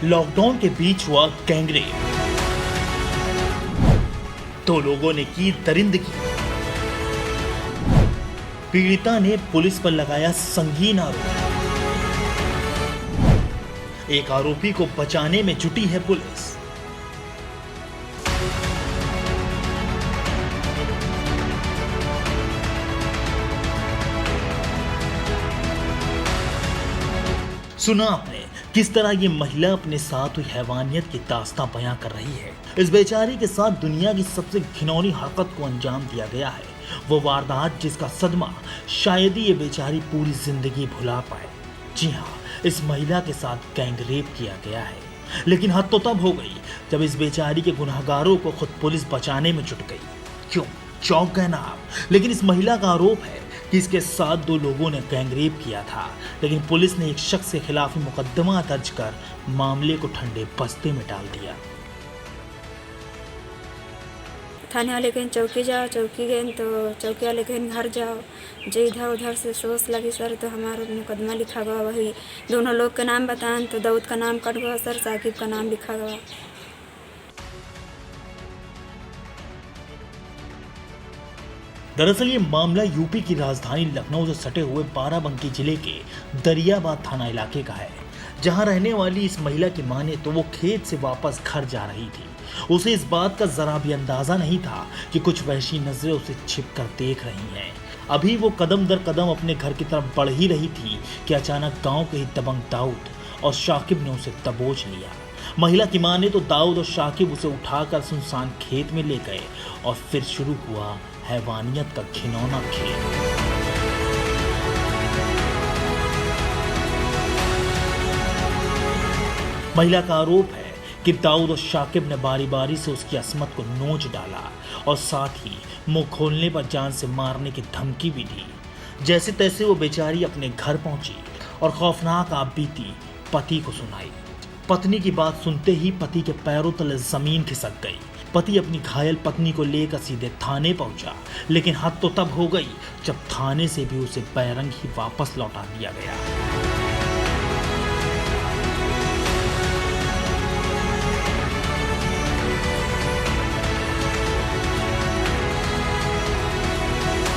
Lockdown के बीच हुआ gangrape. 2 लोगों ने की दरिंदगी। पीड़िता ने पुलिस पर लगाया संगीन आरोप। एक आरोपी को बचाने में जुटी है पुलिस। सुना आपने किस तरह ये महिला अपने साथ हुई हैवानियत की दास्तां बयां कर रही है। इस बेचारी के साथ दुनिया की सबसे घिनौनी हरकत को अंजाम दिया गया है। वो वारदात जिसका सदमा शायद ही ये बेचारी पूरी जिंदगी भुला पाए। जी हाँ, इस महिला के साथ गैंगरेप किया गया है। लेकिन हद तो तब हो गई जब इस बेचारी के गुनहगारों को खुद पुलिस बचाने में जुट गई। क्यों, चौंक गए ना आप? लेकिन इस महिला का आरोप है कि इसके साथ 2 लोगों ने गैंगरेप किया था, लेकिन पुलिस ने एक शख्स के खिलाफ मुकदमा दर्ज कर मामले को ठंडे बस्ते में डाल दिया। थाने वाले कहें चौकी जाओ, चौकी गए तो चौकी वाले कहें घर जाओ। जो इधर उधर से सोच लगी सर तो हमारा मुकदमा लिखा गया। वही दोनों लोग का नाम बताएं तो दाऊद का नाम कट गया सर, साकिब का नाम लिखा गया। दरअसल ये मामला यूपी की राजधानी लखनऊ से सटे हुए बाराबंकी जिले के दरियाबाद थाना इलाके का है, जहां रहने वाली इस महिला की माने तो वो खेत से वापस घर जा रही थी। उसे इस बात का जरा भी अंदाजा नहीं था कि कुछ वहशी नजरें उसे छिपकर देख रही हैं। अभी वो कदम दर कदम अपने घर की तरफ बढ़ ही रही थी कि अचानक गांव के ही दबंग दाऊद और शाकिब ने उसे दबोच लिया। महिला की माने तो दाऊद और शाकिब उसे उठाकर सुनसान खेत में ले गए और फिर शुरू हुआ हैवानियत का घिनौना खेल। महिला का आरोप है कि दाऊद और शाकिब ने बारी बारी से उसकी असमत को नोच डाला और साथ ही मुंह खोलने पर जान से मारने की धमकी भी दी। जैसे तैसे वो बेचारी अपने घर पहुंची और खौफनाक आप बीती पति को सुनाई। पत्नी की बात सुनते ही पति के पैरों तले जमीन खिसक गई। पति अपनी घायल पत्नी को लेकर सीधे थाने पहुंचा, लेकिन हद तो तब हो गई जब थाने से भी उसे बैरंग ही वापस लौटा दिया गया।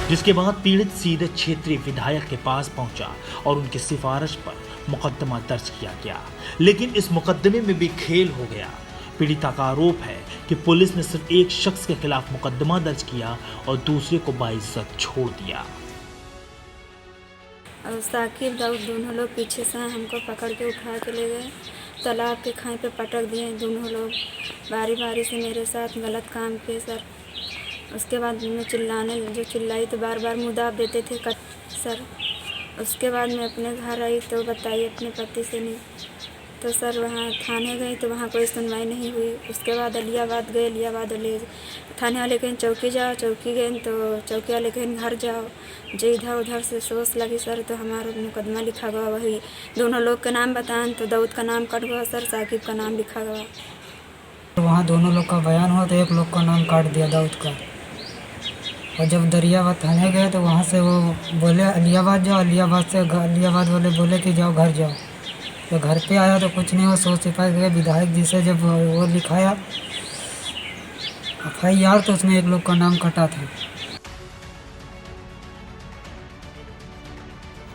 जिसके बाद पीड़ित सीधे क्षेत्रीय विधायक के पास पहुंचा और उनकी सिफारिश पर मुकदमा दर्ज किया गया। लेकिन इस मुकदमे में भी खेल हो गया। पीड़िता का आरोप है कि पुलिस ने सिर्फ एक शख्स के खिलाफ मुकदमा दर्ज किया और दूसरे को बाइज्जत छोड़ दिया। और साकिब दाऊद दोनों लोग पीछे से हमको पकड़ के उठा के ले गए, तालाब के खाई पे पटक दिए। दोनों लोग बारी बारी से मेरे साथ गलत काम किए सर। उसके बाद मैं चिल्लाई तो बार बार मुँह दाब देते थे कट सर। उसके बाद मैं अपने घर आई तो बताई अपने पति से नहीं, तो सर वहाँ थाने गई तो वहाँ कोई सुनवाई नहीं हुई। उसके बाद अलियाबाद गए, अलियाबाद वाले थाने वाले कहें चौकी जाओ, चौकी गए तो चौकी वाले कहें घर जाओ। जो इधर उधर से सोच लगी सर तो हमारा मुकदमा लिखा गया। वही दोनों लोग का नाम बताएं तो दाऊद का नाम कट गया सर, साकिब का नाम लिखा गया। वहाँ दोनों लोग का बयान हुआ तो एक लोग का नाम काट दिया दाऊद का। और जब दरियाबाद थाने गए तो वहाँ से वो बोले अलियाबाद जाओ, अलियाबाद से अलियाबाद वाले बोले कि जाओ घर जाओ। तो घर पे आया तो कुछ नहीं, वो 100 सिपाही गए विधायक जी से जब वो लिखाया FIR तो उसमें एक लोग का नाम कटा था।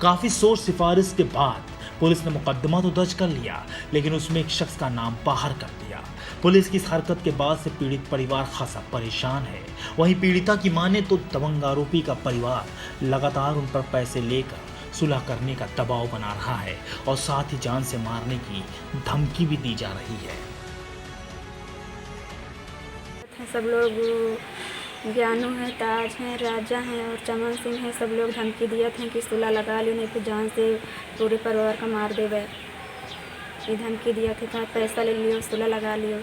काफी सोच सिफारिश के बाद पुलिस ने मुकदमा तो दर्ज कर लिया, लेकिन उसमें एक शख्स का नाम बाहर कर दिया। पुलिस की इस हरकत के बाद से पीड़ित परिवार खासा परेशान है। वहीं पीड़िता की माने तो दबंग आरोपी का परिवार लगातार उन पर पैसे लेकर सुलह करने का दबाव बना रहा है और साथ ही जान से मारने की धमकी भी दी जा रही है। सब लोग ज्ञानू हैं, ताज हैं, राजा हैं और चमन सिंह हैं। सब लोग धमकी दिए थे कि सुलह लगा लो नहीं तो जान से पूरे परिवार का मार देवे। ये धमकी दिया थे, कहा पैसा ले लियो, सुलह लगा लियो।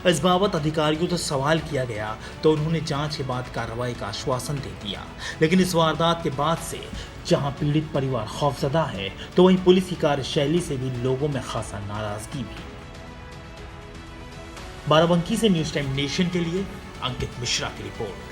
इस बाबत अधिकारियों से सवाल किया गया तो उन्होंने जांच के बाद कार्रवाई का आश्वासन दे दिया। लेकिन इस वारदात के बाद से जहां पीड़ित परिवार खौफजदा है तो वहीं पुलिस की कार्यशैली से भी लोगों में खासा नाराजगी भी। बाराबंकी से न्यूज़ टाइम नेशन के लिए अंकित मिश्रा की रिपोर्ट।